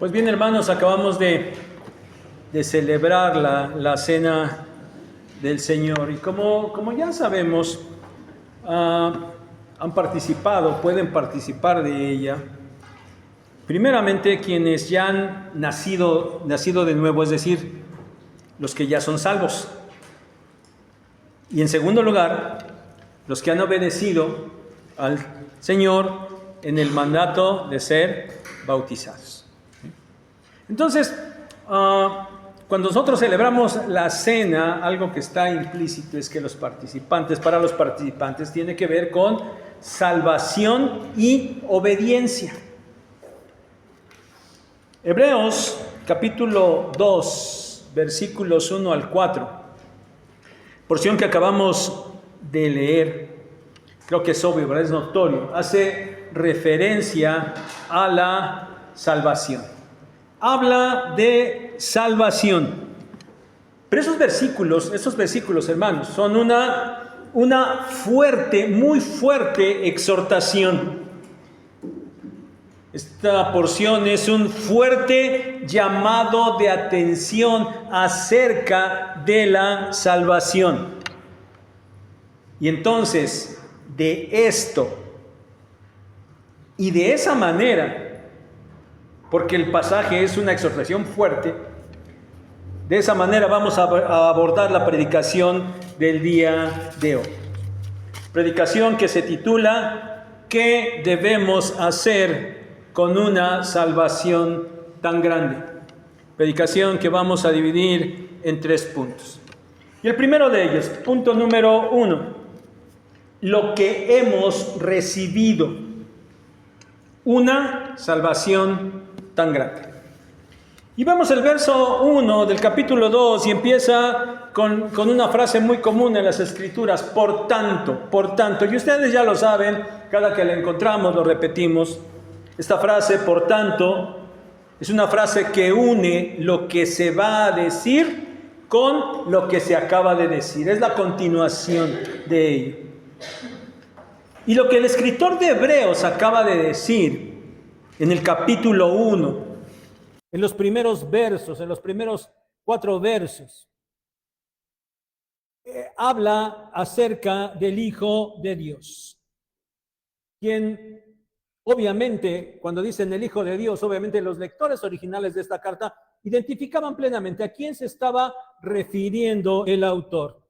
Pues bien, hermanos, acabamos de celebrar la cena del Señor y como ya sabemos, han participado, pueden participar de ella. Primeramente, quienes ya han nacido de nuevo, es decir, los que ya son salvos. Y en segundo lugar, los que han obedecido al Señor en el mandato de ser bautizados. Entonces, cuando nosotros celebramos la cena, algo que está implícito es que para los participantes tiene que ver con salvación y obediencia. Hebreos capítulo 2, versículos 1 al 4, porción que acabamos de leer, creo que es obvio, ¿verdad? Es notorio, hace referencia a la salvación. Habla de salvación. Pero esos versículos, hermanos, son una fuerte, muy fuerte exhortación. Esta porción es un fuerte llamado de atención acerca de la salvación. Y entonces, de esto y de esa manera, porque el pasaje es una exhortación fuerte, de esa manera vamos a abordar la predicación del día de hoy. Predicación que se titula ¿Qué debemos hacer con una salvación tan grande? Predicación que vamos a dividir en 3 puntos. Y el primero de ellos, punto número 1, lo que hemos recibido, una salvación tan grande. Y vemos el verso 1 del capítulo 2 y empieza con una frase muy común en las Escrituras, por tanto, y ustedes ya lo saben, cada que la encontramos lo repetimos. Esta frase, por tanto, es una frase que une lo que se va a decir con lo que se acaba de decir, es la continuación de ello. Y lo que el escritor de Hebreos acaba de decir en el capítulo 1, en los primeros versos, en los primeros 4 versos, habla acerca del Hijo de Dios, quien obviamente, cuando dicen el Hijo de Dios, obviamente los lectores originales de esta carta identificaban plenamente a quién se estaba refiriendo el autor.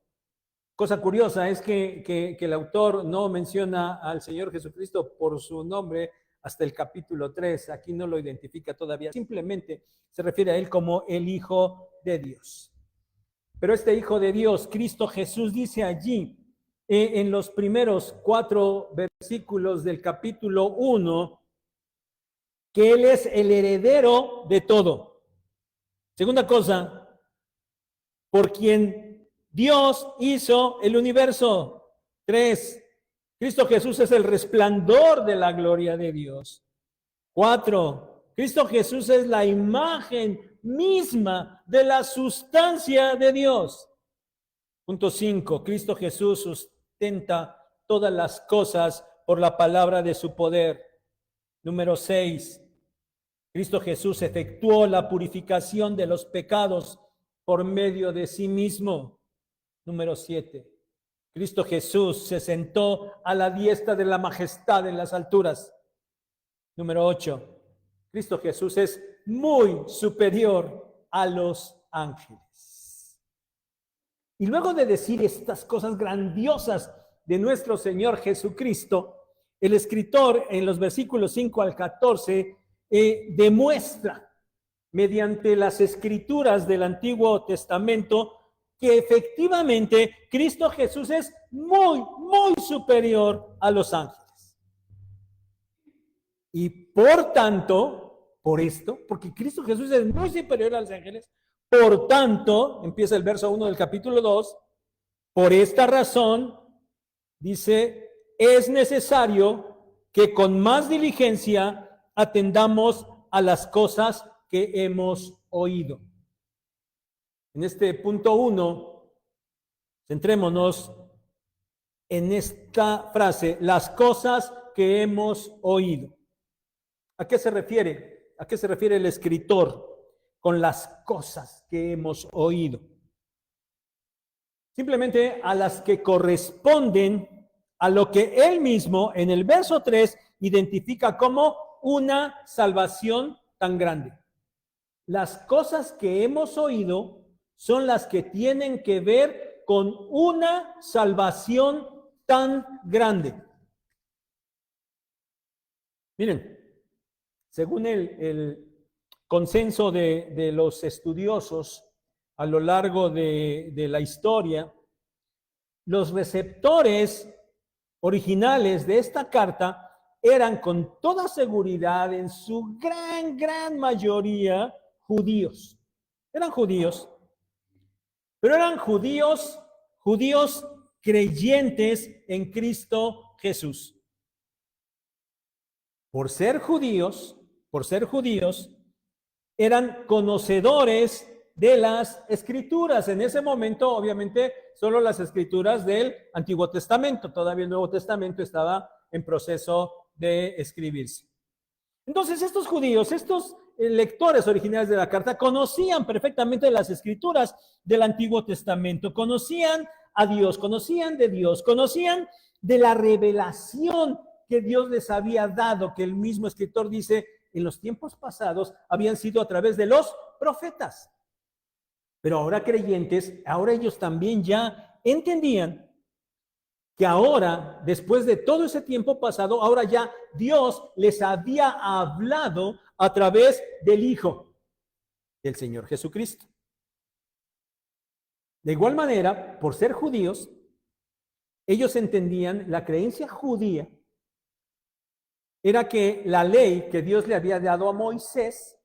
Cosa curiosa es que el autor no menciona al Señor Jesucristo por su nombre hasta el capítulo 3. Aquí no lo identifica todavía. Simplemente se refiere a él como el Hijo de Dios. Pero este Hijo de Dios, Cristo Jesús, dice allí, en los primeros 4 versículos del capítulo 1, que Él es el heredero de todo. Segunda cosa, por quien Dios hizo el universo. 3, Cristo Jesús es el resplandor de la gloria de Dios. 4, Cristo Jesús es la imagen misma de la sustancia de Dios. Punto 5, Cristo Jesús sustenta todas las cosas por la palabra de su poder. Número 6, Cristo Jesús efectuó la purificación de los pecados por medio de sí mismo. Número 7, Cristo Jesús se sentó a la diestra de la majestad en las alturas. Número 8, Cristo Jesús es muy superior a los ángeles. Y luego de decir estas cosas grandiosas de nuestro Señor Jesucristo, el escritor en los versículos 5 al 14 demuestra mediante las escrituras del Antiguo Testamento que efectivamente Cristo Jesús es muy, muy superior a los ángeles. Y por tanto, por esto, porque Cristo Jesús es muy superior a los ángeles, por tanto, empieza el verso 1 del capítulo 2, por esta razón, dice, es necesario que con más diligencia atendamos a las cosas que hemos oído. En este punto 1, centrémonos en esta frase, las cosas que hemos oído. ¿A qué se refiere? ¿A qué se refiere el escritor con las cosas que hemos oído? Simplemente a las que corresponden a lo que él mismo en el verso 3 identifica como una salvación tan grande. Las cosas que hemos oído son las que tienen que ver con una salvación tan grande. Miren, según el consenso de los estudiosos a lo largo de la historia, los receptores originales de esta carta eran con toda seguridad, en su gran mayoría, judíos. Eran judíos, pero eran judíos creyentes en Cristo Jesús. Por ser judíos, eran conocedores de las escrituras. En ese momento, obviamente, solo las escrituras del Antiguo Testamento. Todavía el Nuevo Testamento estaba en proceso de escribirse. Entonces, estos judíos, estos lectores originales de la carta, conocían perfectamente las escrituras del Antiguo Testamento, conocían a Dios, conocían de Dios, conocían de la revelación que Dios les había dado, que el mismo escritor dice, en los tiempos pasados habían sido a través de los profetas. Pero ahora creyentes, ahora ellos también ya entendían que ahora, después de todo ese tiempo pasado, ahora ya Dios les había hablado a través del Hijo, del Señor Jesucristo. De igual manera, por ser judíos, ellos entendían la creencia judía era que la ley que Dios le había dado a Moisés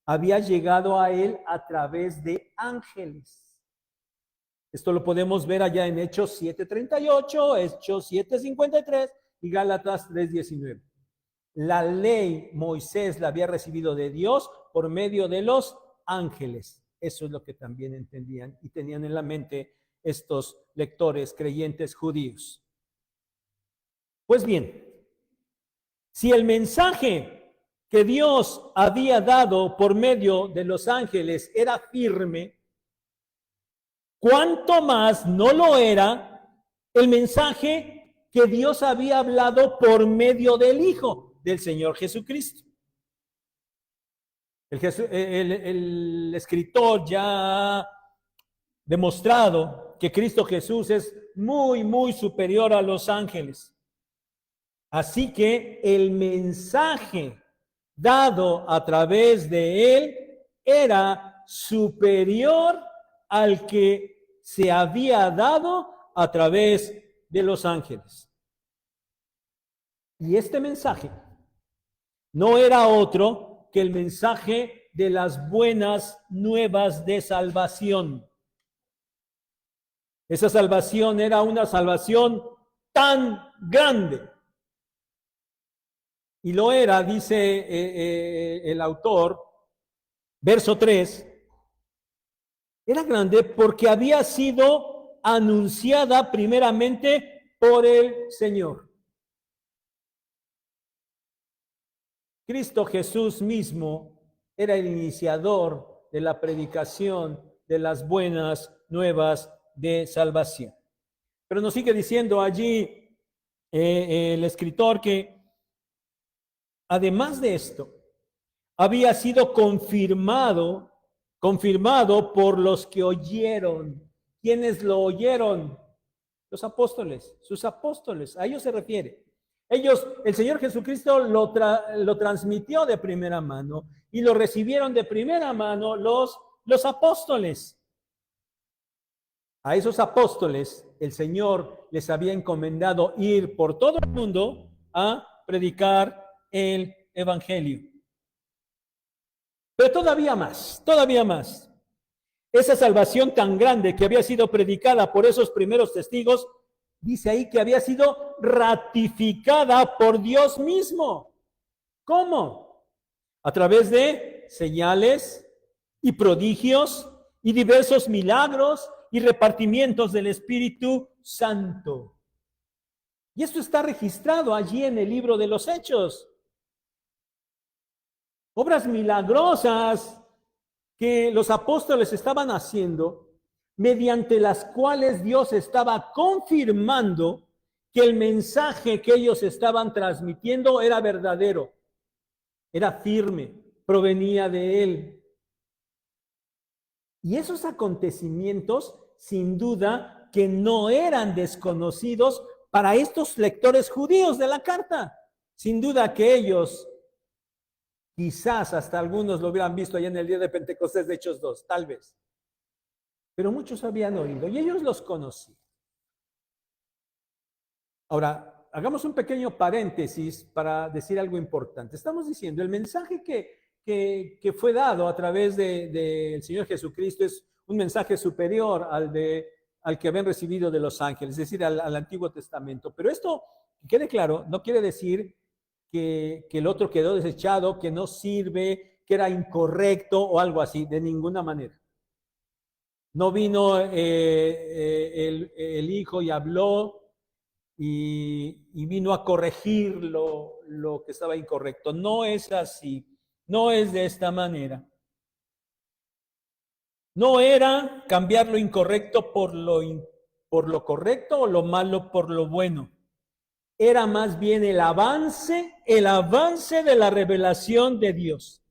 había llegado a él a través de ángeles. Esto lo podemos ver allá en Hechos 7:38, Hechos 7:53 y Gálatas 3:19. La ley Moisés la había recibido de Dios por medio de los ángeles. Eso es lo que también entendían y tenían en la mente estos lectores creyentes judíos. Pues bien, si el mensaje que Dios había dado por medio de los ángeles era firme, ¿cuánto más no lo era el mensaje que Dios había hablado por medio del Hijo, del Señor Jesucristo? El escritor ya ha demostrado que Cristo Jesús es muy superior a los ángeles. Así que el mensaje dado a través de él era superior al que se había dado a través de los ángeles. Y este mensaje no era otro que el mensaje de las buenas nuevas de salvación. Esa salvación era una salvación tan grande. Y lo era, dice el autor, verso 3, era grande porque había sido anunciada primeramente por el Señor. Cristo Jesús mismo era el iniciador de la predicación de las buenas nuevas de salvación. Pero nos sigue diciendo allí el escritor que además de esto, había sido confirmado por los que oyeron. ¿Quiénes lo oyeron? Los apóstoles, sus apóstoles, a ellos se refiere. Ellos, el Señor Jesucristo lo transmitió de primera mano y lo recibieron de primera mano los apóstoles. A esos apóstoles el Señor les había encomendado ir por todo el mundo a predicar el evangelio. Pero todavía más. Esa salvación tan grande que había sido predicada por esos primeros testigos, dice ahí que había sido ratificada por Dios mismo. ¿Cómo? A través de señales y prodigios y diversos milagros y repartimientos del Espíritu Santo. Y esto está registrado allí en el libro de los Hechos. obras milagrosas que los apóstoles estaban haciendo, mediante las cuales Dios estaba confirmando que el mensaje que ellos estaban transmitiendo era verdadero, era firme, provenía de Él. Y esos acontecimientos, sin duda, que no eran desconocidos para estos lectores judíos de la carta. Sin duda que ellos, quizás hasta algunos lo hubieran visto allá en el día de Pentecostés de Hechos 2, tal vez. Pero muchos habían oído y ellos los conocían. Ahora, hagamos un pequeño paréntesis para decir algo importante. Estamos diciendo, el mensaje que fue dado a través del Señor Jesucristo es un mensaje superior al que habían recibido de los ángeles, es decir, al Antiguo Testamento. Pero esto, que quede claro, no quiere decir que el otro quedó desechado, que no sirve, que era incorrecto o algo así, de ninguna manera. No vino el Hijo y habló y vino a corregir lo que estaba incorrecto. No es así, no es de esta manera. No era cambiar lo incorrecto por lo correcto o lo malo por lo bueno. Era más bien el avance de la revelación de Dios.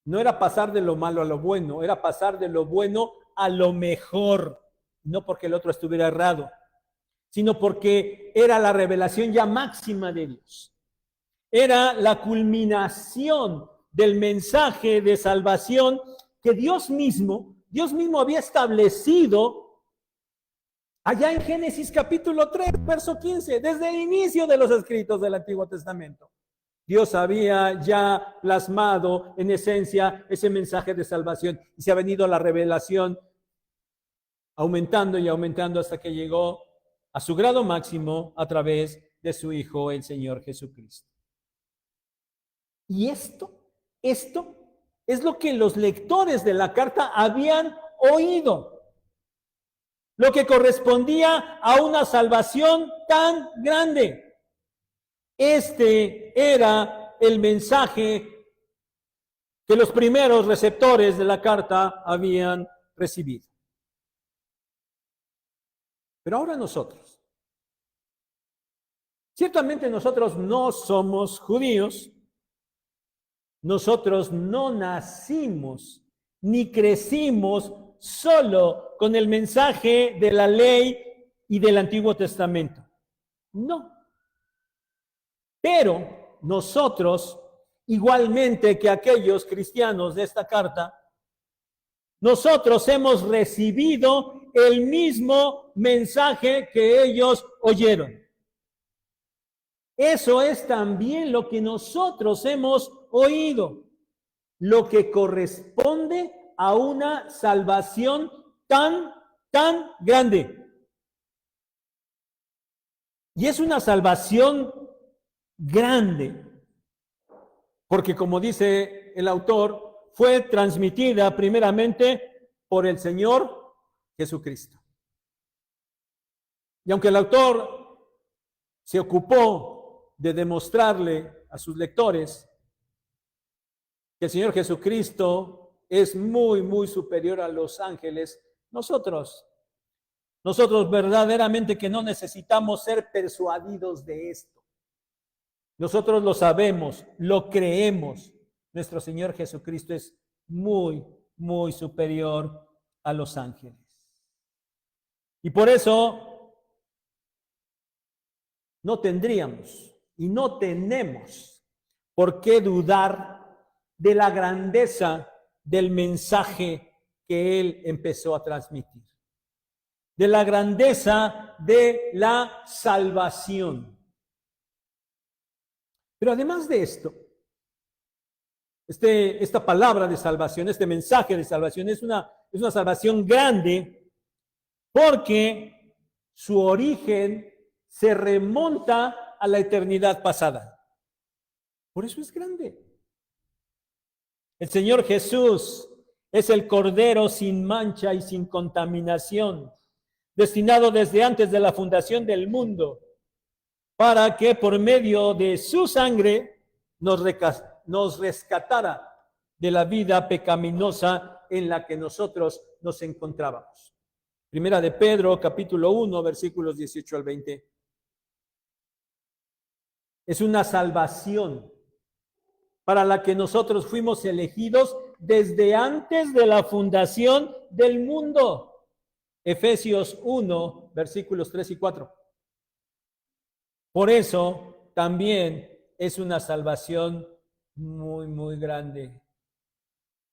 No era pasar de lo malo a lo bueno, era pasar de lo bueno a lo mejor, no porque el otro estuviera errado, sino porque era la revelación ya máxima de Dios. Era la culminación del mensaje de salvación que Dios mismo había establecido allá en Génesis capítulo 3, verso 15, desde el inicio de los escritos del Antiguo Testamento. Dios había ya plasmado en esencia ese mensaje de salvación y se ha venido la revelación aumentando y aumentando hasta que llegó a su grado máximo a través de su Hijo, el Señor Jesucristo. Y esto es lo que los lectores de la carta habían oído, lo que correspondía a una salvación tan grande. Este era el mensaje que los primeros receptores de la carta habían recibido. Pero ahora nosotros, ciertamente nosotros no somos judíos, nosotros no nacimos ni crecimos solo con el mensaje de la ley y del Antiguo Testamento. No. Pero nosotros, igualmente que aquellos cristianos de esta carta, nosotros hemos recibido el mismo mensaje que ellos oyeron. Eso es también lo que nosotros hemos oído, lo que corresponde a una salvación tan grande. Y es una salvación grande, porque como dice el autor, fue transmitida primeramente por el Señor Jesucristo. Y aunque el autor se ocupó de demostrarle a sus lectores que el Señor Jesucristo es muy superior a los ángeles, nosotros verdaderamente que no necesitamos ser persuadidos de esto. Nosotros lo sabemos, lo creemos. Nuestro Señor Jesucristo es muy superior a los ángeles. Y por eso no tendríamos y no tenemos por qué dudar de la grandeza del mensaje que Él empezó a transmitir, de la grandeza de la salvación. Pero además de esto, esta palabra de salvación, este mensaje de salvación es una salvación grande porque su origen se remonta a la eternidad pasada. Por eso es grande. El Señor Jesús es el Cordero sin mancha y sin contaminación, destinado desde antes de la fundación del mundo, para que por medio de su sangre nos nos rescatara de la vida pecaminosa en la que nosotros nos encontrábamos. Primera de Pedro, capítulo 1, versículos 18 al 20. Es una salvación para la que nosotros fuimos elegidos desde antes de la fundación del mundo. Efesios 1, versículos 3 y 4. Por eso también es una salvación muy, muy grande.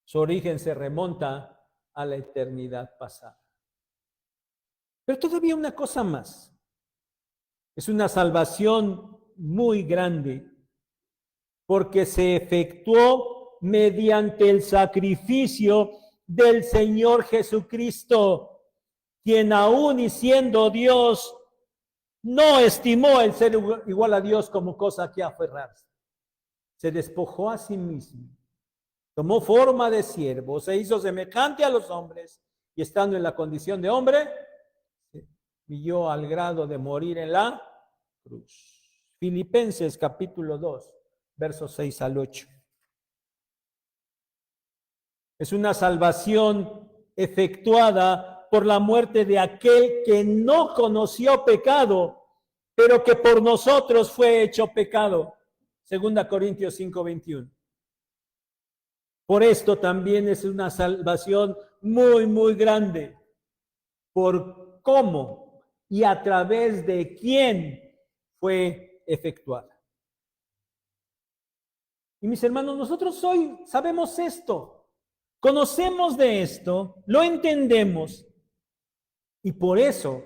Su origen se remonta a la eternidad pasada. Pero todavía una cosa más. Es una salvación muy grande porque se efectuó mediante el sacrificio del Señor Jesucristo, quien aún y siendo Dios, no estimó el ser igual a Dios como cosa que aferrarse. Se despojó a sí mismo, tomó forma de siervo, se hizo semejante a los hombres y estando en la condición de hombre, se humilló al grado de morir en la cruz. Filipenses capítulo 2, versos 6 al 8. Es una salvación efectuada por la muerte de aquel que no conoció pecado, pero que por nosotros fue hecho pecado. 2 Corintios 5, 21. Por esto también es una salvación muy, muy grande, por cómo y a través de quién fue efectuada. Y mis hermanos, nosotros hoy sabemos esto, conocemos de esto, lo entendemos, y por eso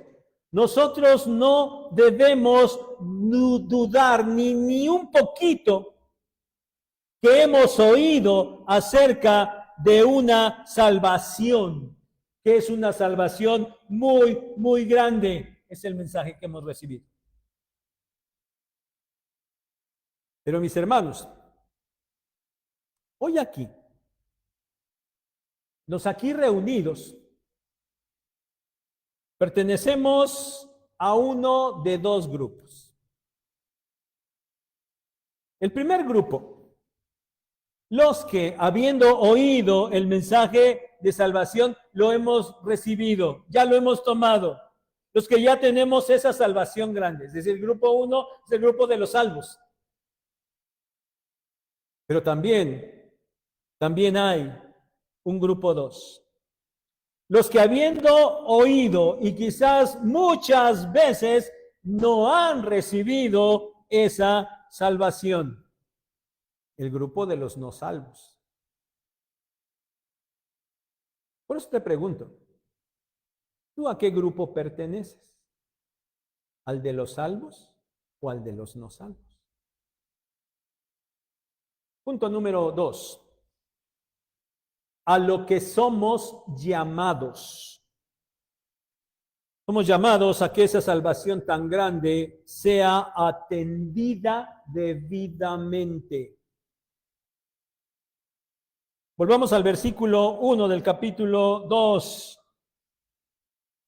nosotros no debemos dudar ni un poquito que hemos oído acerca de una salvación, que es una salvación muy, muy grande. Es el mensaje que hemos recibido. Pero mis hermanos, hoy aquí, los aquí reunidos, pertenecemos a uno de dos grupos. El primer grupo, los que habiendo oído el mensaje de salvación, lo hemos recibido, ya lo hemos tomado. Los que ya tenemos esa salvación grande, es decir, el grupo 1 es el grupo de los salvos. Pero también hay un grupo 2. Los que habiendo oído y quizás muchas veces no han recibido esa salvación. El grupo de los no salvos. Por eso te pregunto, ¿tú a qué grupo perteneces? ¿Al de los salvos o al de los no salvos? Punto número 2. A lo que somos llamados. Somos llamados a que esa salvación tan grande sea atendida debidamente. Volvamos al versículo 1 del capítulo 2.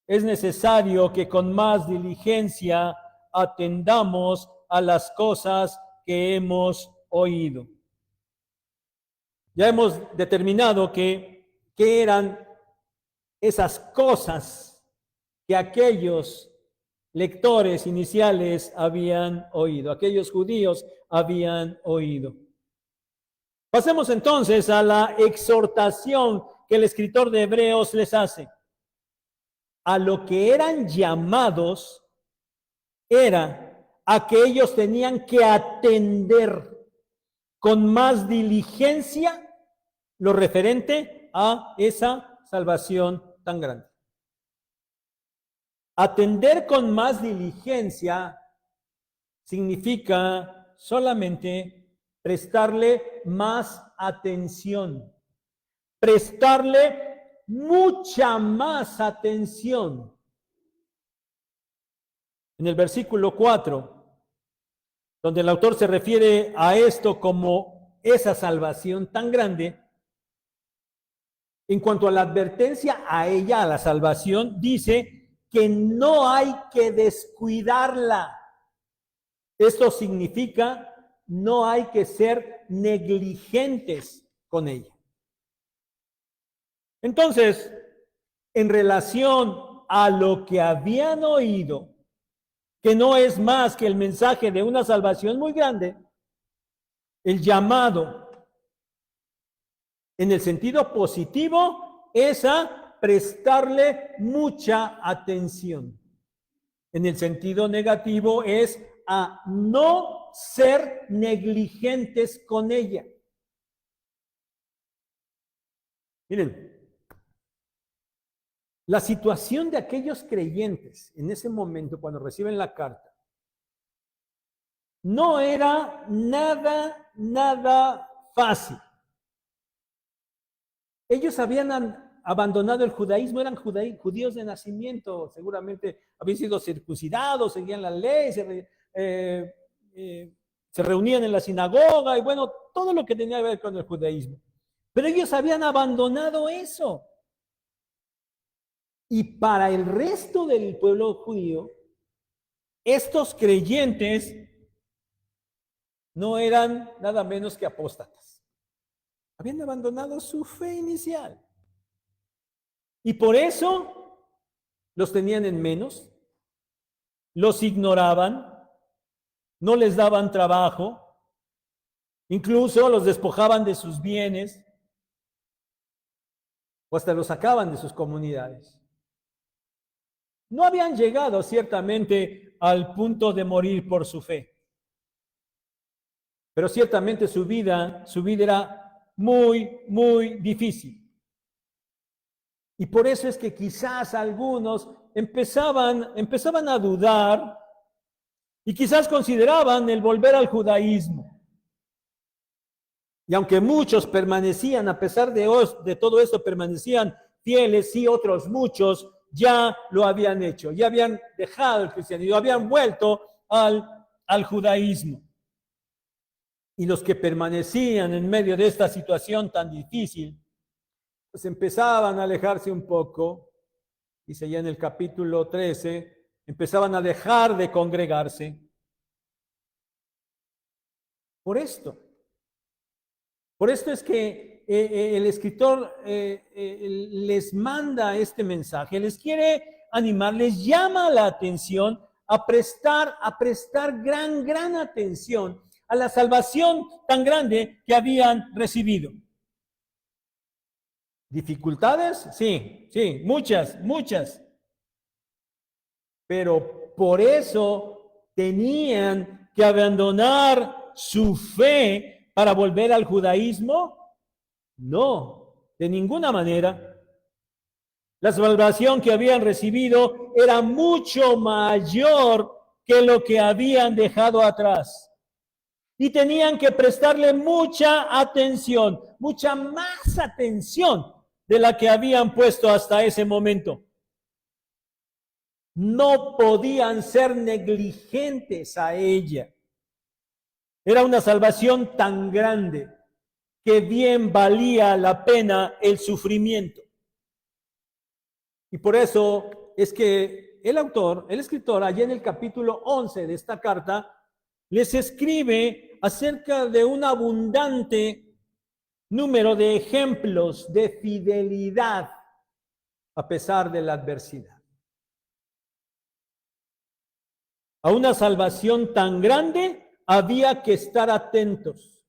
Es necesario que con más diligencia atendamos a las cosas que hemos oído. Ya hemos determinado qué eran esas cosas que aquellos lectores iniciales habían oído, aquellos judíos habían oído. Pasemos entonces a la exhortación que el escritor de Hebreos les hace. A lo que eran llamados era a que ellos tenían que atender con más diligencia lo referente a esa salvación tan grande. Atender con más diligencia significa solamente prestarle más atención, prestarle mucha más atención. En el versículo 4, donde el autor se refiere a esto como esa salvación tan grande, en cuanto a la advertencia a ella, a la salvación, dice que no hay que descuidarla. Esto significa no hay que ser negligentes con ella. Entonces, en relación a lo que habían oído, que no es más que el mensaje de una salvación muy grande, el llamado en el sentido positivo es a prestarle mucha atención. En el sentido negativo es a no ser negligentes con ella. Miren, la situación de aquellos creyentes en ese momento cuando reciben la carta no era nada fácil. Ellos habían abandonado el judaísmo, eran judíos de nacimiento, seguramente habían sido circuncidados, seguían la ley, se reunían en la sinagoga y bueno, todo lo que tenía que ver con el judaísmo. Pero ellos habían abandonado eso. Y para el resto del pueblo judío, estos creyentes no eran nada menos que apóstatas. Habían abandonado su fe inicial. Y por eso los tenían en menos, los ignoraban, no les daban trabajo, incluso los despojaban de sus bienes o hasta los sacaban de sus comunidades. No habían llegado ciertamente al punto de morir por su fe, pero ciertamente su vida era muy difícil. Y por eso es que quizás algunos empezaban a dudar y quizás consideraban el volver al judaísmo. Y aunque muchos permanecían, a pesar de todo esto, permanecían fieles, sí, otros muchos ya lo habían hecho, ya habían dejado el cristianismo, habían vuelto al judaísmo. Y los que permanecían en medio de esta situación tan difícil, pues empezaban a alejarse un poco, dice ya en el capítulo 13, empezaban a dejar de congregarse. Por esto es que el escritor les manda este mensaje, les quiere animar, les llama la atención a prestar gran atención a la salvación tan grande que habían recibido. ¿Dificultades? Sí, muchas. Pero por eso tenían que abandonar su fe para volver al judaísmo. No, de ninguna manera. La salvación que habían recibido era mucho mayor que lo que habían dejado atrás. Y tenían que prestarle mucha atención, mucha más atención de la que habían puesto hasta ese momento. No podían ser negligentes a ella. Era una salvación tan grande que bien valía la pena el sufrimiento. Y por eso es que el escritor, allá en el capítulo 11 de esta carta, les escribe acerca de un abundante número de ejemplos de fidelidad a pesar de la adversidad. A una salvación tan grande había que estar atentos,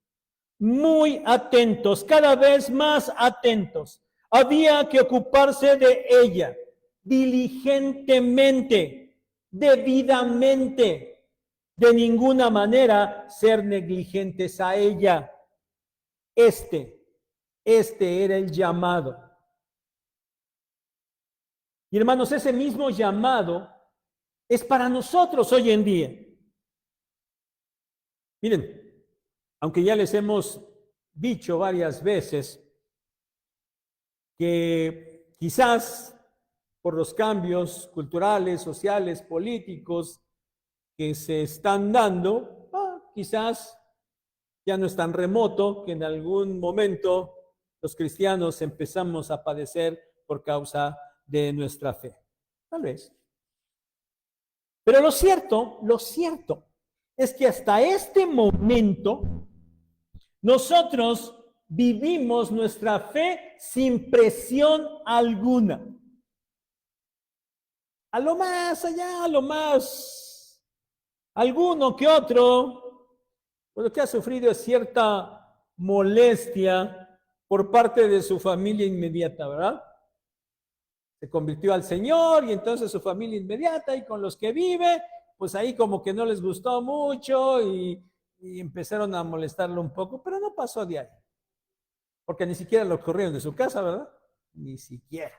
muy atentos, cada vez más atentos. Había que ocuparse de ella diligentemente, debidamente. De ninguna manera ser negligentes a ella. Este era el llamado. Y hermanos, ese mismo llamado es para nosotros hoy en día. Miren, aunque ya les hemos dicho varias veces que quizás por los cambios culturales, sociales, políticos que se están dando, quizás ya no es tan remoto que en algún momento los cristianos empezamos a padecer por causa de nuestra fe. Tal vez. Pero lo cierto es que hasta este momento nosotros vivimos nuestra fe sin presión alguna. A lo más allá, a lo más, alguno que otro, pues lo que ha sufrido es cierta molestia por parte de su familia inmediata, ¿verdad? Se convirtió al Señor y entonces su familia inmediata y con los que vive, pues ahí como que no les gustó mucho y empezaron a molestarlo un poco, pero no pasó de ahí. Porque ni siquiera lo corrieron de su casa, ¿verdad? Ni siquiera.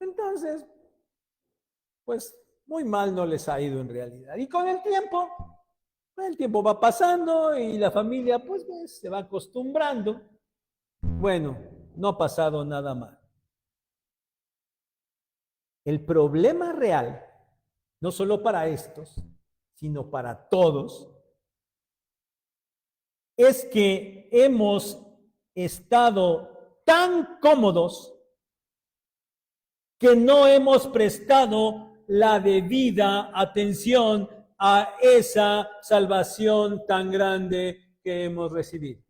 Entonces, pues muy mal no les ha ido en realidad. Y con el tiempo va pasando y la familia pues se va acostumbrando. Bueno, no ha pasado nada mal. El problema real, no solo para estos, sino para todos, es que hemos estado tan cómodos que no hemos prestado la debida atención a esa salvación tan grande que hemos recibido.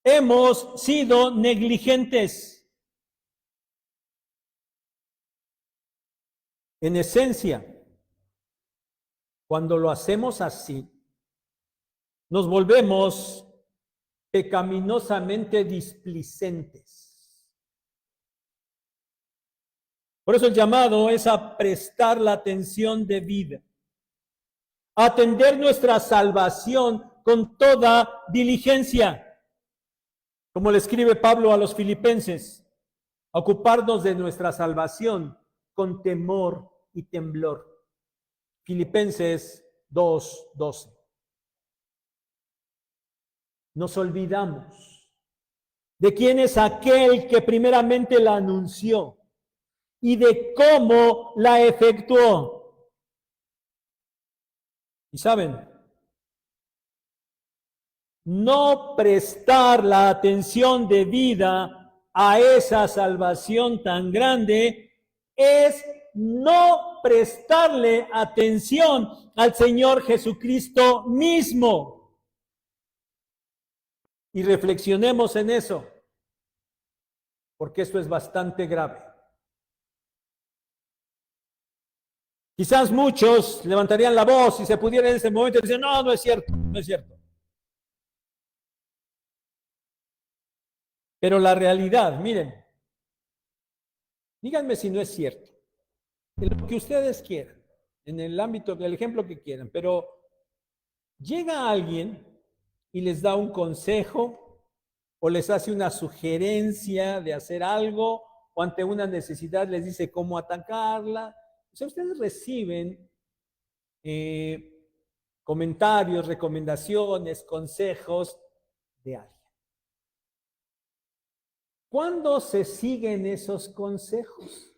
Hemos sido negligentes. En esencia, cuando lo hacemos así, nos volvemos pecaminosamente displicentes. Por eso el llamado es a prestar la atención debida, a atender nuestra salvación con toda diligencia, como le escribe Pablo a los filipenses, a ocuparnos de nuestra salvación con temor y temblor. Filipenses 2:12. Nos olvidamos de quién es aquel que primeramente la anunció y de cómo la efectuó. Y saben, no prestar la atención debida a esa salvación tan grande es no prestarle atención al Señor Jesucristo mismo. Y reflexionemos en eso, porque esto es bastante grave. Quizás muchos levantarían la voz y se pudiera en ese momento decir, no, no es cierto, no es cierto. Pero la realidad, miren, díganme si no es cierto, en lo que ustedes quieran, en el ámbito del ejemplo que quieran, pero llega alguien y les da un consejo o les hace una sugerencia de hacer algo o ante una necesidad les dice cómo atacarla. O sea, ustedes reciben comentarios, recomendaciones, consejos de alguien. ¿Cuándo se siguen esos consejos?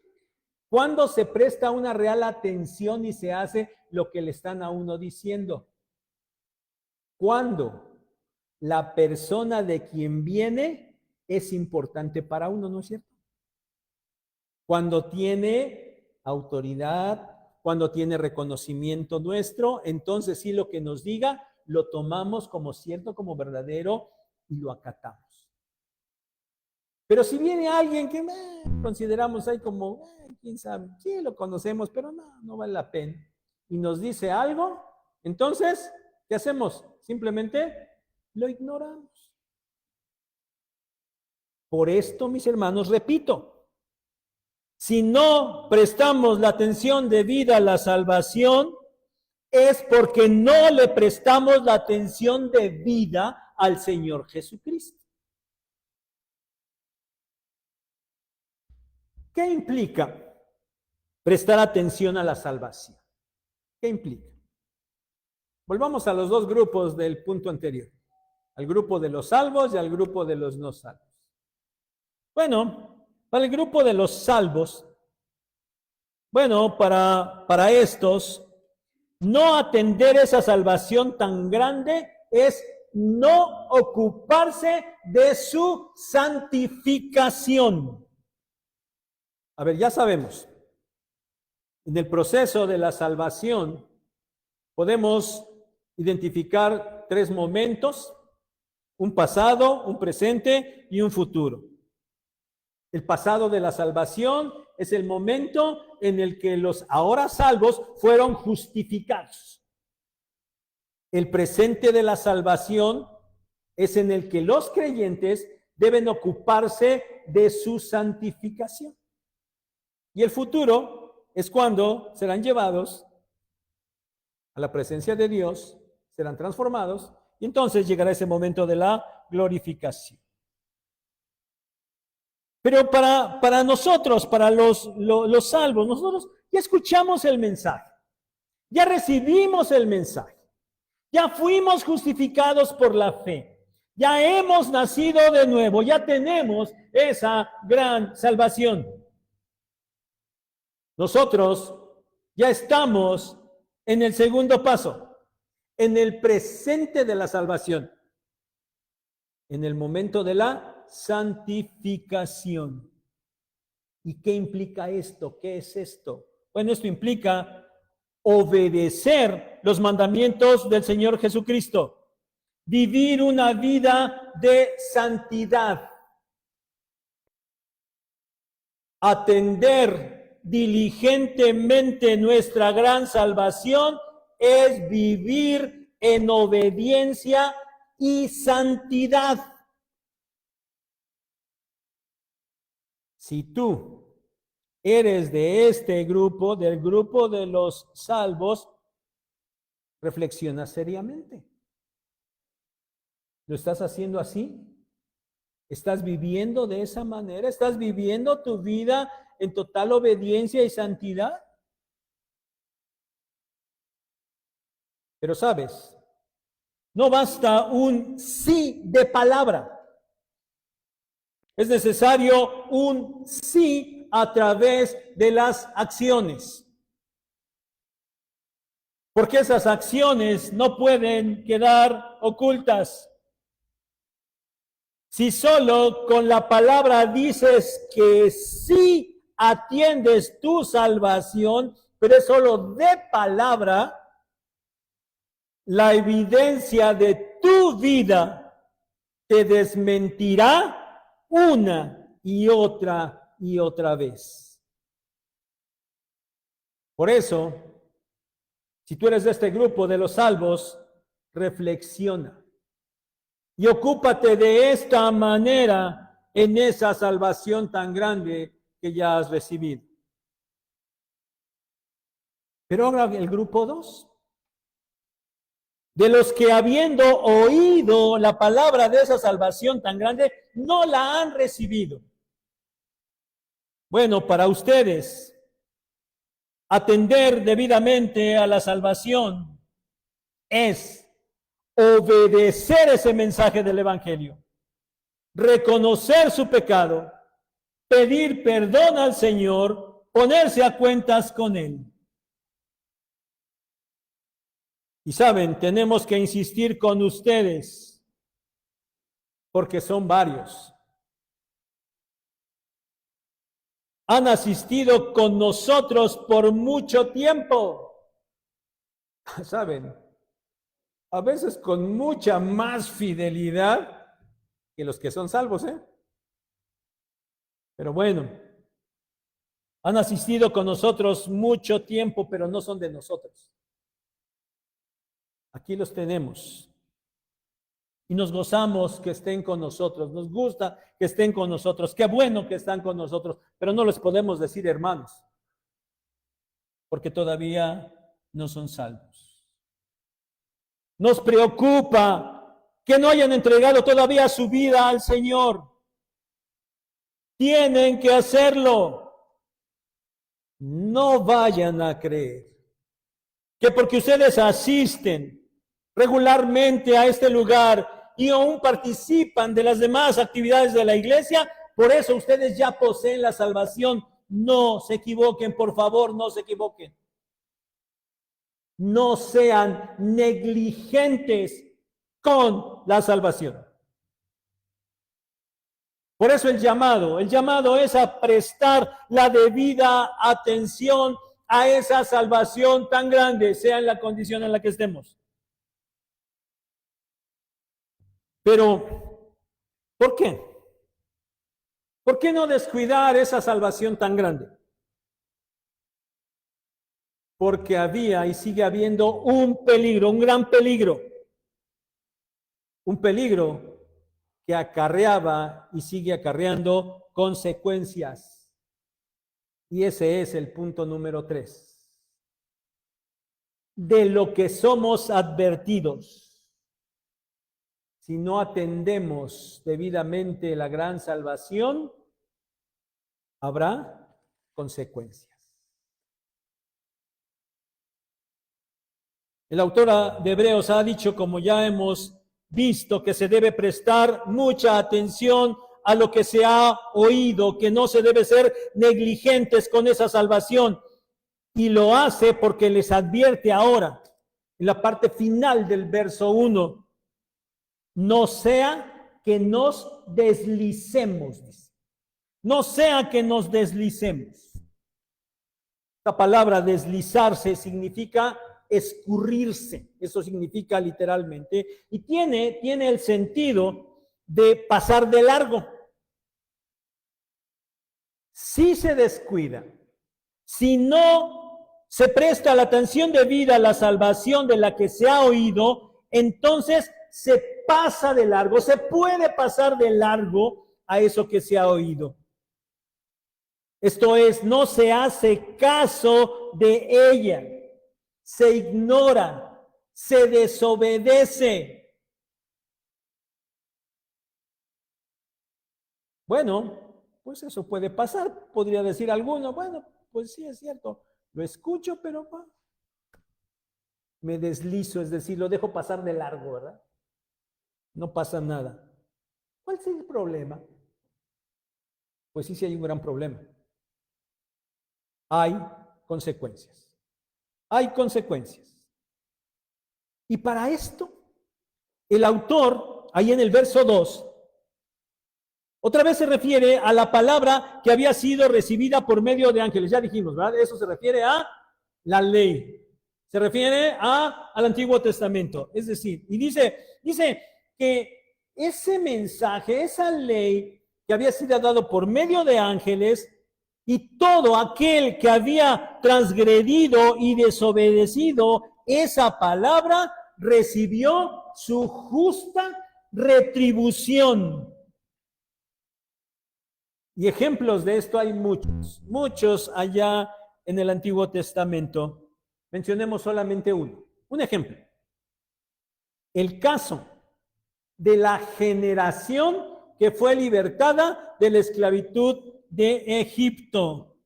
¿Cuándo se presta una real atención y se hace lo que le están a uno diciendo? Cuando la persona de quien viene es importante para uno, ¿no es cierto? Cuando tiene autoridad, cuando tiene reconocimiento nuestro, entonces sí lo que nos diga lo tomamos como cierto, como verdadero y lo acatamos. Pero si viene alguien que consideramos ahí como, quién sabe, sí lo conocemos, pero no vale la pena, y nos dice algo, entonces, ¿qué hacemos? Simplemente lo ignoramos. Por esto, mis hermanos, repito, si no prestamos la atención debida a la salvación, es porque no le prestamos la atención debida al Señor Jesucristo. ¿Qué implica prestar atención a la salvación? ¿Qué implica? Volvamos a los dos grupos del punto anterior, al grupo de los salvos y al grupo de los no salvos. Bueno, para el grupo de los salvos, bueno, para estos, no atender esa salvación tan grande es no ocuparse de su santificación. A ver, ya sabemos, en el proceso de la salvación podemos identificar tres momentos: un pasado, un presente y un futuro. El pasado de la salvación es el momento en el que los ahora salvos fueron justificados. El presente de la salvación es en el que los creyentes deben ocuparse de su santificación. Y el futuro es cuando serán llevados a la presencia de Dios, serán transformados, y entonces llegará ese momento de la glorificación. Pero para nosotros, para los salvos, nosotros ya escuchamos el mensaje, ya recibimos el mensaje, ya fuimos justificados por la fe, ya hemos nacido de nuevo, ya tenemos esa gran salvación. Nosotros ya estamos en el segundo paso, en el presente de la salvación, en el momento de la santificación. ¿Y qué implica esto? ¿Qué es esto? Bueno, esto implica obedecer los mandamientos del Señor Jesucristo, vivir una vida de santidad, atender diligentemente nuestra gran salvación es vivir en obediencia y santidad. Si tú eres de este grupo, del grupo de los salvos, reflexiona seriamente. ¿Lo estás haciendo así? ¿Estás viviendo de esa manera? ¿Estás viviendo tu vida en total obediencia y santidad? Pero sabes, no basta un sí de palabra. Es necesario un sí a través de las acciones. Porque esas acciones no pueden quedar ocultas. Si solo con la palabra dices que sí atiendes tu salvación, pero es solo de palabra, la evidencia de tu vida te desmentirá una y otra vez. Por eso, si tú eres de este grupo de los salvos, reflexiona y ocúpate de esta manera en esa salvación tan grande que ya has recibido. Pero ahora el grupo 2. De los que habiendo oído la palabra de esa salvación tan grande, no la han recibido. Bueno, para ustedes, atender debidamente a la salvación es obedecer ese mensaje del Evangelio, reconocer su pecado, pedir perdón al Señor, ponerse a cuentas con Él. Y saben, tenemos que insistir con ustedes, porque son varios. Han asistido con nosotros por mucho tiempo. Saben, a veces con mucha más fidelidad que los que son salvos, ¿eh? Pero bueno, han asistido con nosotros mucho tiempo, pero no son de nosotros. Aquí los tenemos. Y nos gozamos que estén con nosotros. Nos gusta que estén con nosotros. Qué bueno que están con nosotros. Pero no les podemos decir hermanos, porque todavía no son salvos. Nos preocupa que no hayan entregado todavía su vida al Señor. Tienen que hacerlo. No vayan a creer que porque ustedes asisten regularmente a este lugar y aún participan de las demás actividades de la iglesia, por eso ustedes ya poseen la salvación. No se equivoquen, por favor, no se equivoquen. No sean negligentes con la salvación. Por eso el llamado es a prestar la debida atención a esa salvación tan grande, sea en la condición en la que estemos. Pero, ¿por qué? ¿Por qué no descuidar esa salvación tan grande? Porque había y sigue habiendo un peligro, un gran peligro. Un peligro que acarreaba y sigue acarreando consecuencias. Y ese es el punto número 3. De lo que somos advertidos, si no atendemos debidamente la gran salvación, habrá consecuencias. El autor de Hebreos ha dicho, como ya hemos visto, que se debe prestar mucha atención a lo que se ha oído, que no se debe ser negligentes con esa salvación. Y lo hace porque les advierte ahora, en la parte final del verso 1, no sea que nos deslicemos, dice. No sea que nos deslicemos. Esta palabra deslizarse significa escurrirse, eso significa literalmente, y tiene el sentido de pasar de largo. Si se descuida, si no se presta la atención debida a la salvación de la que se ha oído, entonces se pasa de largo, se puede pasar de largo a eso que se ha oído. Esto es, no se hace caso de ella, se ignora, se desobedece. Bueno, pues eso puede pasar, podría decir alguno, bueno, pues sí es cierto, lo escucho, pero me deslizo, es decir, lo dejo pasar de largo, ¿verdad? No pasa nada. ¿Cuál es el problema? Pues sí hay un gran problema. Hay consecuencias. Hay consecuencias. Y para esto, el autor, ahí en el verso 2, otra vez se refiere a la palabra que había sido recibida por medio de ángeles. Ya dijimos, ¿verdad? Eso se refiere a la ley. Se refiere al Antiguo Testamento. Es decir, y dice que ese mensaje, esa ley que había sido dado por medio de ángeles, y todo aquel que había transgredido y desobedecido esa palabra recibió su justa retribución. Y ejemplos de esto hay muchos allá en el Antiguo Testamento. Mencionemos solamente uno. Un ejemplo. El caso de la generación que fue libertada de la esclavitud de Egipto.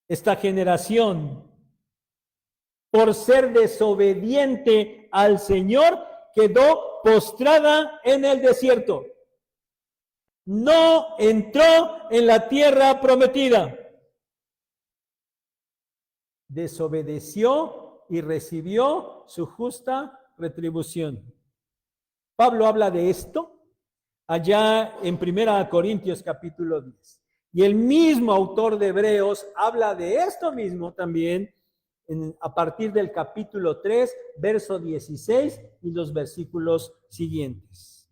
Esta generación, por ser desobediente al Señor, quedó postrada en el desierto. No entró en la tierra prometida. Desobedeció y recibió su justa retribución. Pablo habla de esto allá en 1 Corintios capítulo 10. Y el mismo autor de Hebreos habla de esto mismo también a partir del capítulo 3, verso 16 y los versículos siguientes.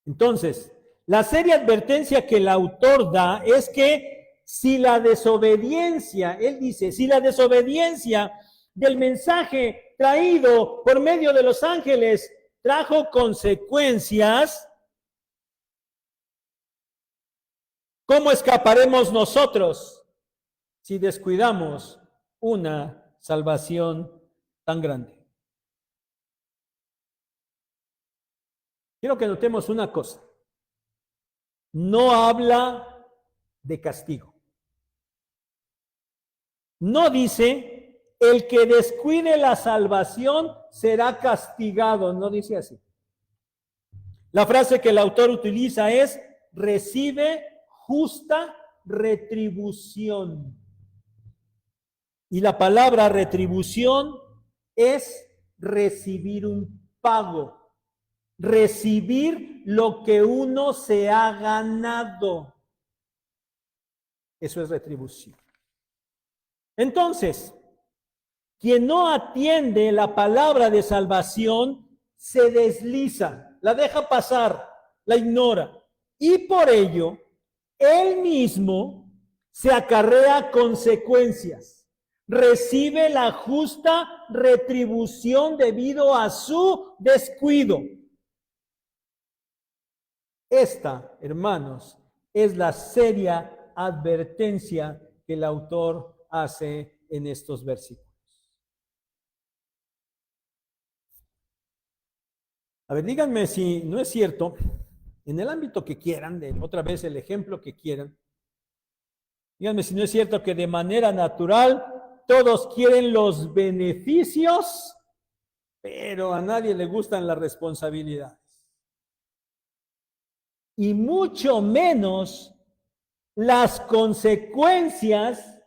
Entonces, la seria advertencia que el autor da es que si la desobediencia, él dice, si la desobediencia del mensaje traído por medio de los ángeles trajo consecuencias, ¿cómo escaparemos nosotros si descuidamos una salvación tan grande? Quiero que notemos una cosa. No habla de castigo. No dice, el que descuide la salvación será castigado. No dice así. La frase que el autor utiliza es, recibe justa retribución. Y la palabra retribución es recibir un pago. Recibir lo que uno se ha ganado. Eso es retribución. Entonces, Quien no atiende la palabra de salvación se desliza, la deja pasar, la ignora. Y por ello, él mismo se acarrea consecuencias, recibe la justa retribución debido a su descuido. Esta, hermanos, es la seria advertencia que el autor hace en estos versículos. A ver, díganme si no es cierto, en el ámbito que quieran, otra vez el ejemplo que quieran, díganme si no es cierto que de manera natural todos quieren los beneficios, pero a nadie le gustan las responsabilidades. Y mucho menos las consecuencias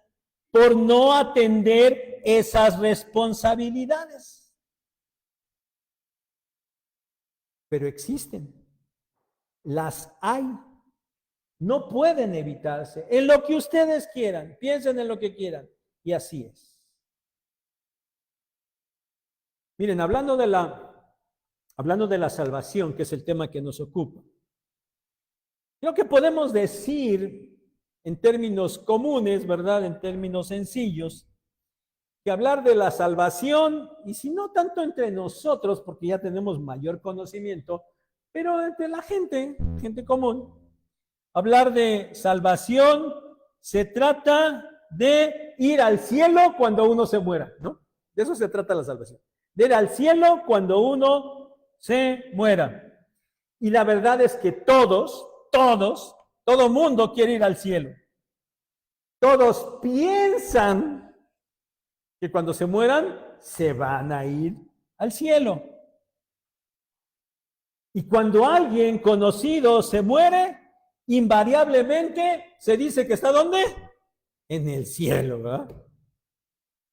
por no atender esas responsabilidades. Pero existen, las hay, no pueden evitarse. En lo que ustedes quieran, piensen en lo que quieran, y así es. Miren, hablando de la salvación, que es el tema que nos ocupa, creo que podemos decir en términos comunes, ¿verdad? En términos sencillos, que hablar de la salvación, y si no tanto entre nosotros, porque ya tenemos mayor conocimiento, pero entre la gente común, hablar de salvación se trata de ir al cielo cuando uno se muera, ¿no? De eso se trata la salvación. De ir al cielo cuando uno se muera. Y la verdad es que todo mundo quiere ir al cielo. Todos piensan que cuando se mueran se van a ir al cielo. Y cuando alguien conocido se muere, invariablemente se dice que está ¿dónde? En el cielo, ¿verdad?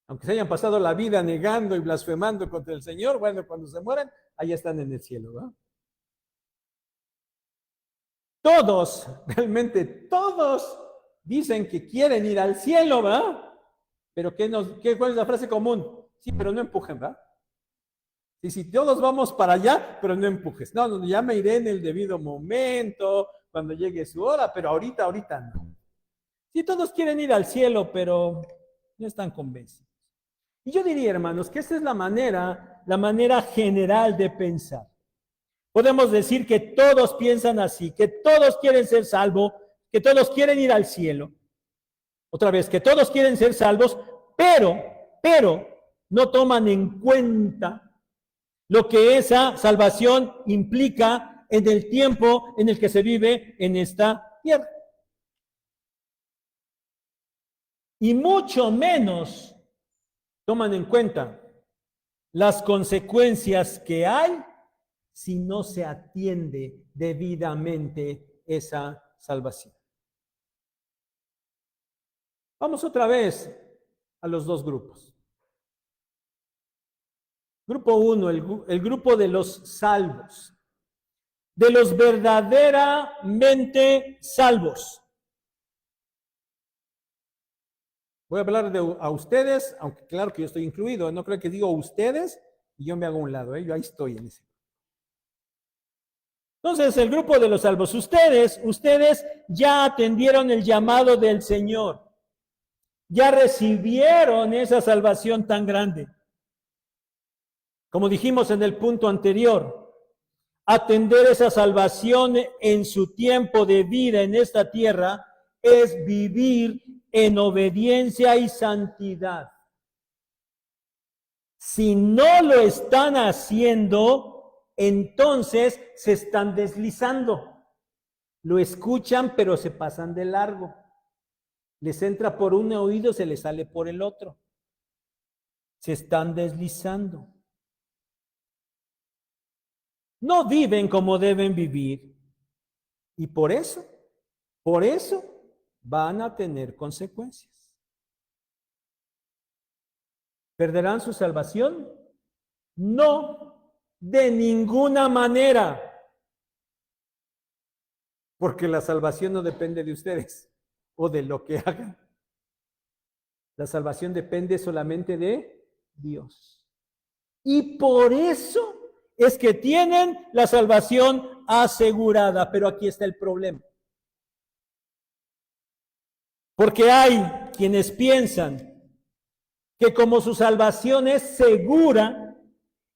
Aunque se hayan pasado la vida negando y blasfemando contra el Señor, bueno, cuando se mueren, ahí están en el cielo, ¿verdad? Todos, realmente todos dicen que quieren ir al cielo, ¿verdad? Pero ¿cuál es la frase común? Sí, pero no empujen, ¿verdad? Y si todos vamos para allá, pero no empujes. No, ya me iré en el debido momento, cuando llegue su hora, pero ahorita no. Sí, todos quieren ir al cielo, pero no están convencidos. Y yo diría, hermanos, que esta es la manera general de pensar. Podemos decir que todos piensan así, que todos quieren ser salvos, que todos quieren ir al cielo. Otra vez, que todos quieren ser salvos, pero no toman en cuenta lo que esa salvación implica en el tiempo en el que se vive en esta tierra. Y mucho menos toman en cuenta las consecuencias que hay si no se atiende debidamente esa salvación. Vamos otra vez a los dos grupos. Grupo 1, el grupo de los salvos, de los verdaderamente salvos. Voy a hablar a ustedes, aunque claro que yo estoy incluido, no creo que digo ustedes y yo me hago a un lado, yo ahí estoy en ese. Entonces, el grupo de los salvos, ustedes ya atendieron el llamado del Señor, ya recibieron esa salvación tan grande. Como dijimos en el punto anterior, atender esa salvación en su tiempo de vida en esta tierra es vivir en obediencia y santidad. Si no lo están haciendo, entonces se están deslizando. Lo escuchan, pero se pasan de largo. Les entra por un oído, se les sale por el otro. Se están deslizando. No viven como deben vivir. Y por eso van a tener consecuencias. ¿Perderán su salvación? No, de ninguna manera. Porque la salvación no depende de ustedes o de lo que hagan. La salvación depende solamente de Dios. Y por eso es que tienen la salvación asegurada. Pero aquí está el problema. Porque hay quienes piensan que como su salvación es segura,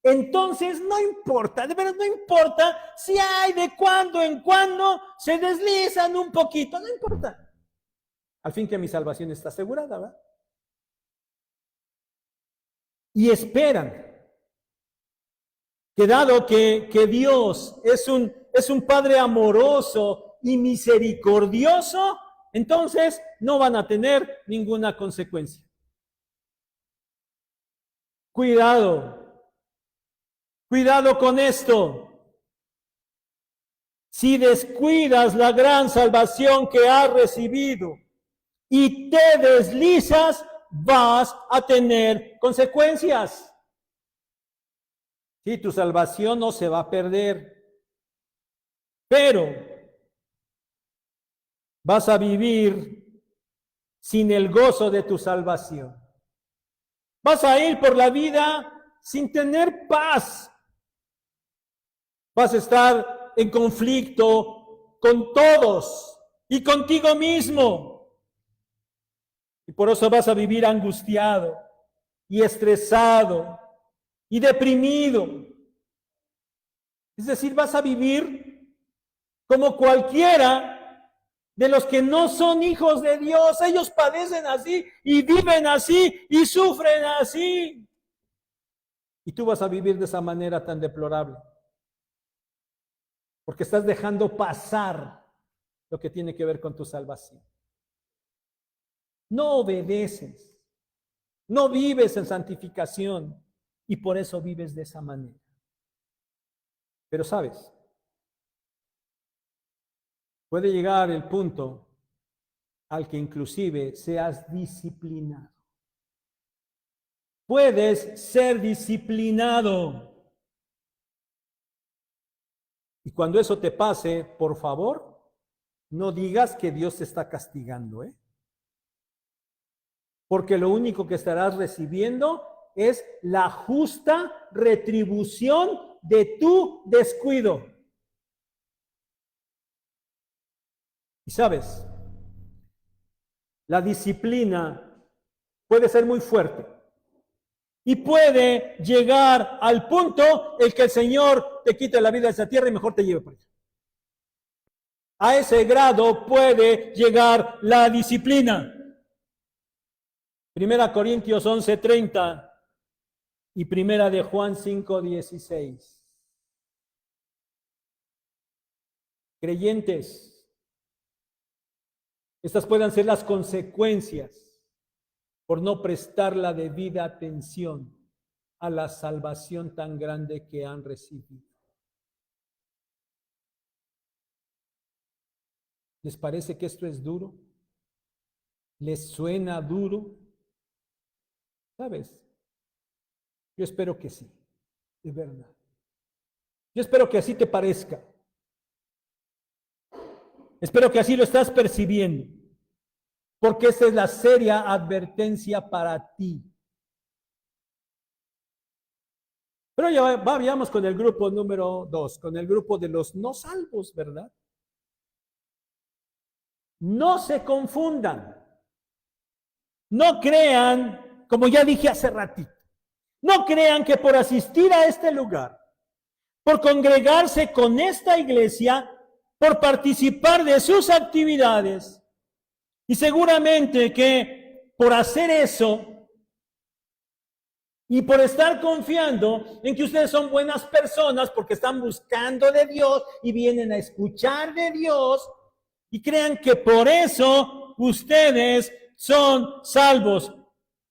entonces no importa, de verdad no importa si hay de cuando en cuando se deslizan un poquito, no importa. Al fin que mi salvación está asegurada, ¿verdad? Y esperan que dado que Dios es un Padre amoroso y misericordioso, entonces no van a tener ninguna consecuencia. Cuidado con esto. Si descuidas la gran salvación que has recibido y te deslizas, vas a tener consecuencias. Sí, tu salvación no se va a perder, pero vas a vivir sin el gozo de tu salvación. Vas a ir por la vida sin tener paz. Vas a estar en conflicto con todos y contigo mismo. Y por eso vas a vivir angustiado y estresado y deprimido. Es decir, vas a vivir como cualquiera de los que no son hijos de Dios. Ellos padecen así y viven así y sufren así. Y tú vas a vivir de esa manera tan deplorable. Porque estás dejando pasar lo que tiene que ver con tu salvación. No obedeces, no vives en santificación y por eso vives de esa manera. Pero sabes, puede llegar el punto al que inclusive seas disciplinado. Puedes ser disciplinado. Y cuando eso te pase, por favor, no digas que Dios te está castigando, porque lo único que estarás recibiendo es la justa retribución de tu descuido. Y sabes, la disciplina puede ser muy fuerte y puede llegar al punto en que el Señor te quite la vida de esa tierra y mejor te lleve por ella. A ese grado puede llegar la disciplina. 1 Corintios 11:30 y 1 de Juan 5:16. Creyentes, estas puedan ser las consecuencias por no prestar la debida atención a la salvación tan grande que han recibido. ¿Les parece que esto es duro? ¿Les suena duro? ¿Sabes? Yo espero que sí, es verdad. Yo espero que así te parezca. Espero que así lo estás percibiendo, porque esa es la seria advertencia para ti. Pero ya vayamos con el grupo número 2, con el grupo de los no salvos, ¿verdad? No se confundan. No crean, como ya dije hace ratito, no crean que por asistir a este lugar, por congregarse con esta iglesia, por participar de sus actividades, y seguramente que por hacer eso y por estar confiando en que ustedes son buenas personas porque están buscando de Dios y vienen a escuchar de Dios, y crean que por eso ustedes son salvos.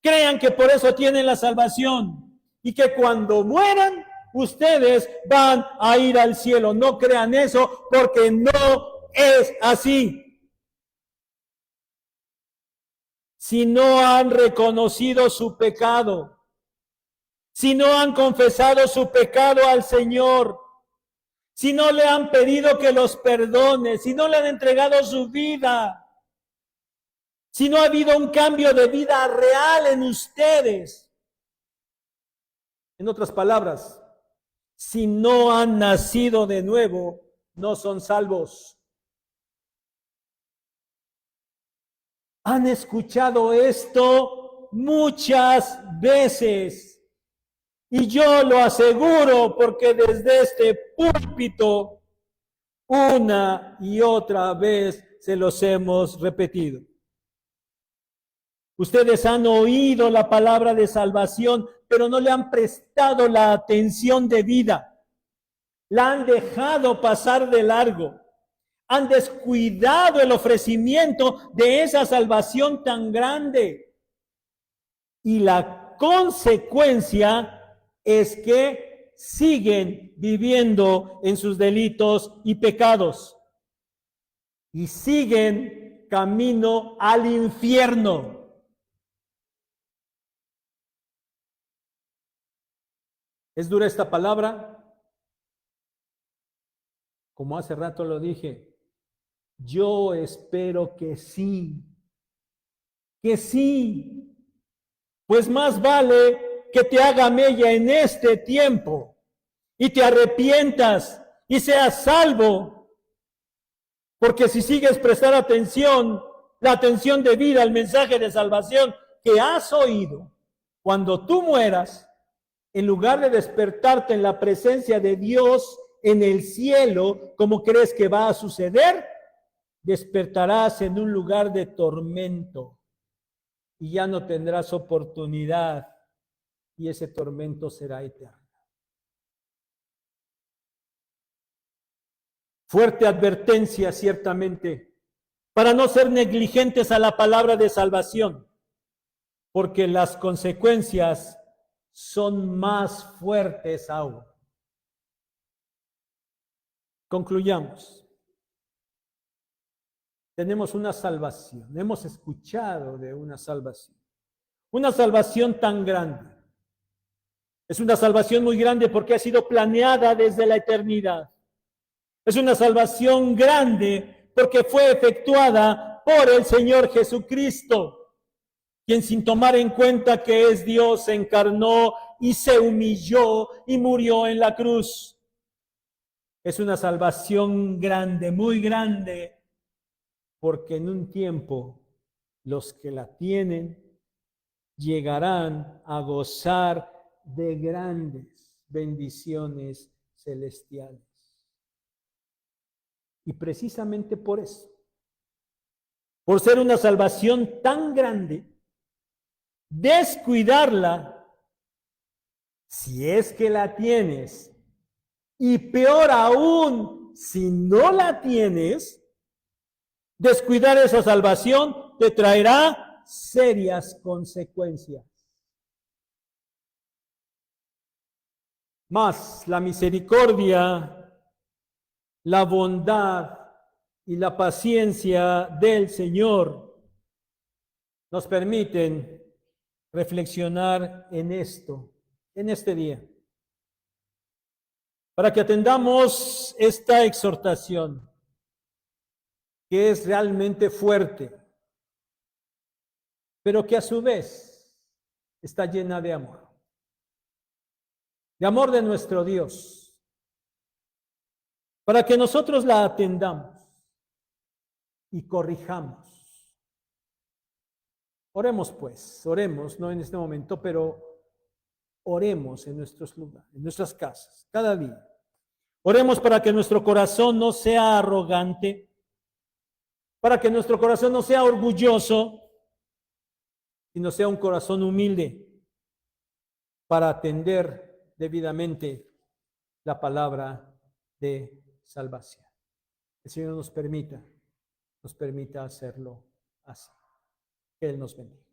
Crean que por eso tienen la salvación y que cuando mueran ustedes van a ir al cielo. No crean eso, porque no es así. Si no han reconocido su pecado, si no han confesado su pecado al Señor, si no le han pedido que los perdone, si no le han entregado su vida, si no ha habido un cambio de vida real en ustedes, En otras palabras, si no han nacido de nuevo, no son salvos. Han escuchado esto muchas veces y yo lo aseguro porque desde este púlpito una y otra vez se los hemos repetido. Ustedes han oído la palabra de salvación, pero no le han prestado la atención debida. La han dejado pasar de largo. Han descuidado el ofrecimiento de esa salvación tan grande. Y la consecuencia es que siguen viviendo en sus delitos y pecados. Y siguen camino al infierno. ¿Es dura esta palabra? Como hace rato lo dije, yo espero que sí. Que sí. Pues más vale que te haga mella en este tiempo y te arrepientas y seas salvo. Porque si sigues prestar atención, la atención debida al mensaje de salvación que has oído, cuando tú mueras, en lugar de despertarte en la presencia de Dios en el cielo, como crees que va a suceder, despertarás en un lugar de tormento y ya no tendrás oportunidad y ese tormento será eterno. Fuerte advertencia, ciertamente, para no ser negligentes a la palabra de salvación, porque las consecuencias son más fuertes aún. Concluyamos. Tenemos una salvación, hemos escuchado de una salvación tan grande. Es una salvación muy grande porque ha sido planeada desde la eternidad. Es una salvación grande porque fue efectuada por el Señor Jesucristo, quien sin tomar en cuenta que es Dios, se encarnó y se humilló y murió en la cruz. Es una salvación grande, muy grande, porque en un tiempo los que la tienen llegarán a gozar de grandes bendiciones celestiales. Y precisamente por eso, por ser una salvación tan grande, descuidarla, si es que la tienes, y peor aún, si no la tienes, descuidar esa salvación te traerá serias consecuencias. Mas la misericordia, la bondad y la paciencia del Señor nos permiten reflexionar en esto, en este día, para que atendamos esta exhortación, que es realmente fuerte, pero que a su vez está llena de amor de nuestro Dios, para que nosotros la atendamos y corrijamos. Oremos pues, oremos, no en este momento, pero oremos en nuestros lugares, en nuestras casas, cada día. Oremos para que nuestro corazón no sea arrogante, para que nuestro corazón no sea orgulloso, sino sea un corazón humilde para atender debidamente la palabra de salvación. El Señor nos permita hacerlo así. Que Él nos bendiga.